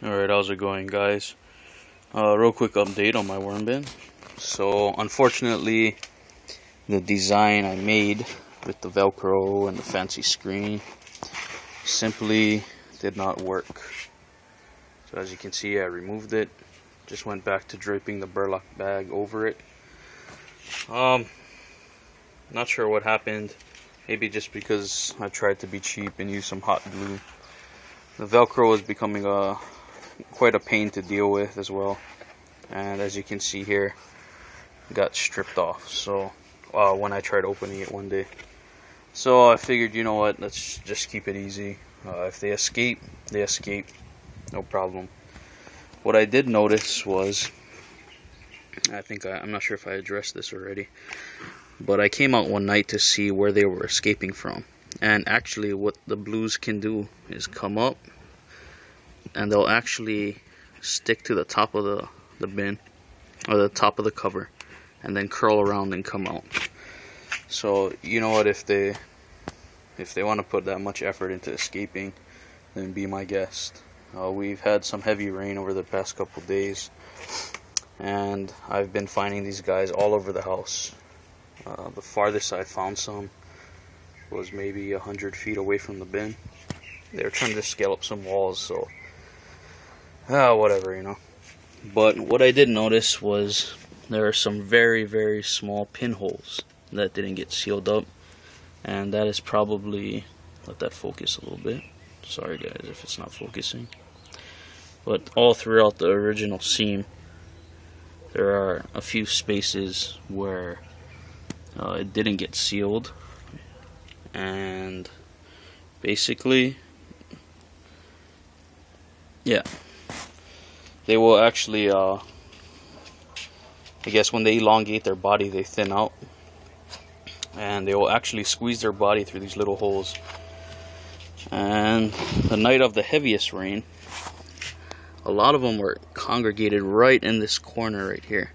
Alright, how's it going, guys? Real quick update on my worm bin. So, unfortunately, the design I made with the Velcro and the fancy screen simply did not work. So as you can see, I removed it. Just went back to draping the burlap bag over it. Not sure what happened. Maybe just because I tried to be cheap and use some hot glue. The Velcro is becoming quite a pain to deal with as well, and as you can see here, it got stripped off. So when I tried opening it one day, so I figured, you know what, let's just keep it easy. If they escape, they escape, no problem. What I did notice was, I'm not sure if I addressed this already, but I came out one night to see where they were escaping from. And actually what the blues can do is come up and they'll actually stick to the top of the bin, or the top of the cover, and then curl around and come out. So you know what, if they want to put that much effort into escaping, then be my guest. We've had some heavy rain over the past couple days, and I've been finding these guys all over the house. The farthest I found some was maybe 100 feet away from the bin. They were trying to scale up some walls, so whatever, you know. But what I did notice was there are some very, very small pinholes that didn't get sealed up, and that is probably, let that focus a little bit. Sorry guys if it's not focusing. But all throughout the original seam, there are a few spaces where it didn't get sealed, and basically, yeah, they will actually, I guess when they elongate their body, they thin out, and they will actually squeeze their body through these little holes. And the night of the heaviest rain, a lot of them were congregated right in this corner right here.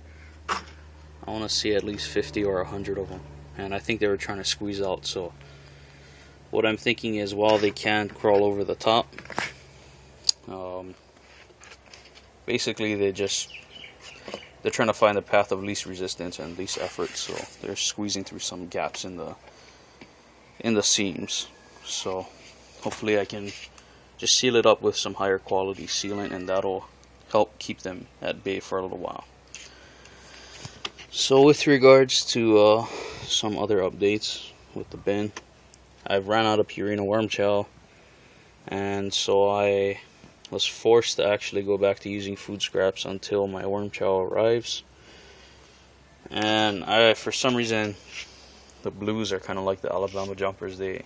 I want to see at least 50 or 100 of them, and I think they were trying to squeeze out. So what I'm thinking is, while they can't crawl over the top, basically they're trying to find the path of least resistance and least effort, so they're squeezing through some gaps in the seams. So hopefully I can just seal it up with some higher quality sealant, and that'll help keep them at bay for a little while. So with regards to some other updates with the bin, I've ran out of Purina worm chow, and so I was forced to actually go back to using food scraps until my worm chow arrives. And for some reason, the blues are kind of like the Alabama jumpers. They,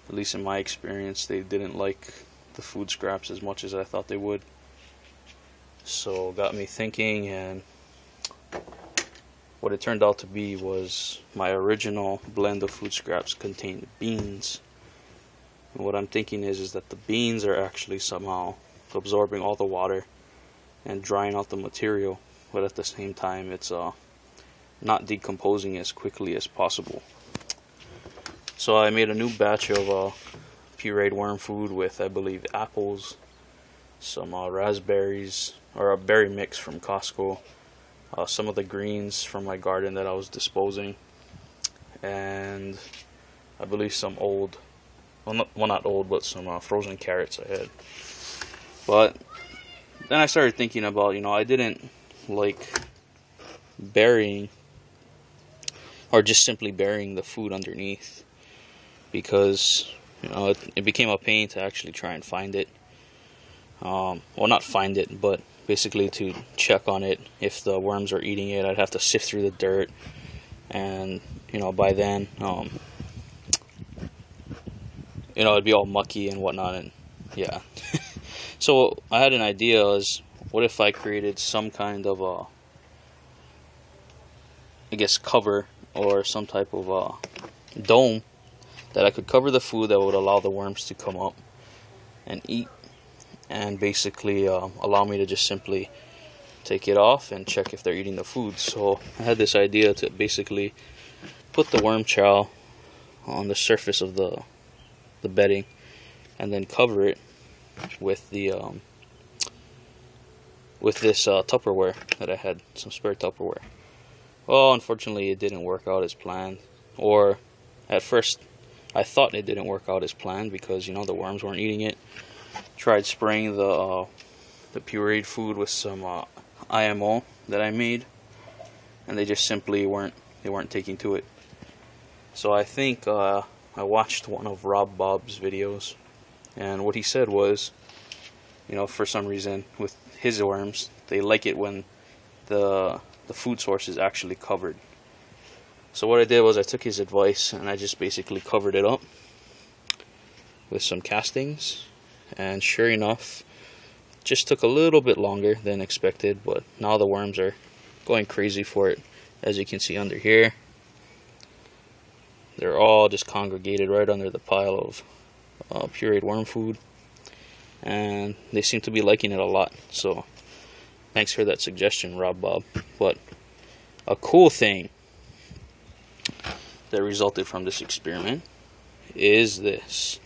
at least in my experience, they didn't like the food scraps as much as I thought they would. So got me thinking, and what it turned out to be was my original blend of food scraps contained beans. And what I'm thinking is that the beans are actually somehow absorbing all the water and drying out the material, but at the same time it's not decomposing as quickly as possible. So I made a new batch of pureed worm food with, I believe, apples, some raspberries, or a berry mix from Costco, some of the greens from my garden that I was disposing, and I believe some old, well not old, but some frozen carrots I had. But then I started thinking about, I didn't like burying, or just simply burying the food underneath, because it became a pain to actually try and find it. Well, not find it, but basically to check on it. If the worms are eating it, I'd have to sift through the dirt, and by then it'd be all mucky and whatnot, and yeah. So I had an idea, is what if I created some kind of I guess cover, or some type of dome that I could cover the food that would allow the worms to come up and eat, and basically allow me to just simply take it off and check if they're eating the food. So I had this idea to basically put the worm chow on the surface of the bedding, and then cover it with the with this Tupperware that I had, some spare Tupperware. Well, unfortunately it didn't work out as planned, or at first I thought it didn't work out as planned because, you know, the worms weren't eating it. Tried spraying the pureed food with some IMO that I made, and they just simply weren't taking to it. So I think I watched one of Rob Bob's videos, and what he said was, you know, for some reason with his worms, they like it when the food source is actually covered. So what I did was I took his advice and I just basically covered it up with some castings, and sure enough, just took a little bit longer than expected, but now the worms are going crazy for it. As you can see under here, they're all just congregated right under the pile of pureed worm food, and they seem to be liking it a lot. So thanks for that suggestion, Rob Bob. But a cool thing that resulted from this experiment is this.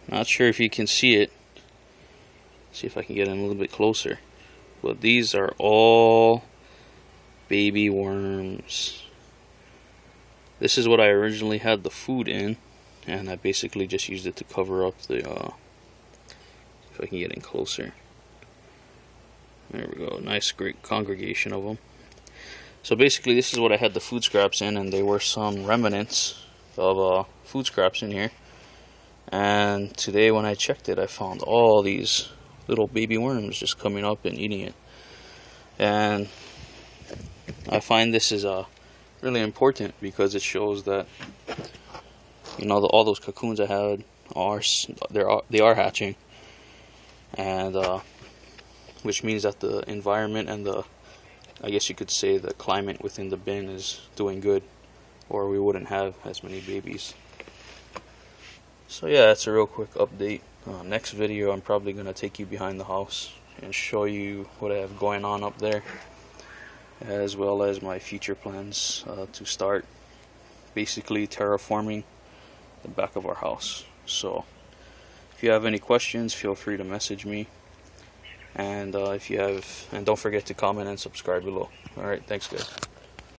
Not sure if you can see it. See if I can get in a little bit closer. But these are all baby worms. This is what I originally had the food in, and I basically just used it to cover up the if I can get in closer. There we go. Nice, great congregation of them. So basically this is what I had the food scraps in, and there were some remnants of food scraps in here. And today when I checked it, I found all these little baby worms just coming up and eating it. And I find this is really important because it shows that, you know, all those cocoons I had they are hatching, and which means that the environment and I guess you could say the climate within the bin is doing good, or we wouldn't have as many babies. So yeah, that's a real quick update. Next video I'm probably going to take you behind the house and show you what I have going on up there, as well as my future plans to start basically terraforming the back of our house. So if you have any questions, feel free to message me, and don't forget to comment and subscribe below. Alright, thanks guys.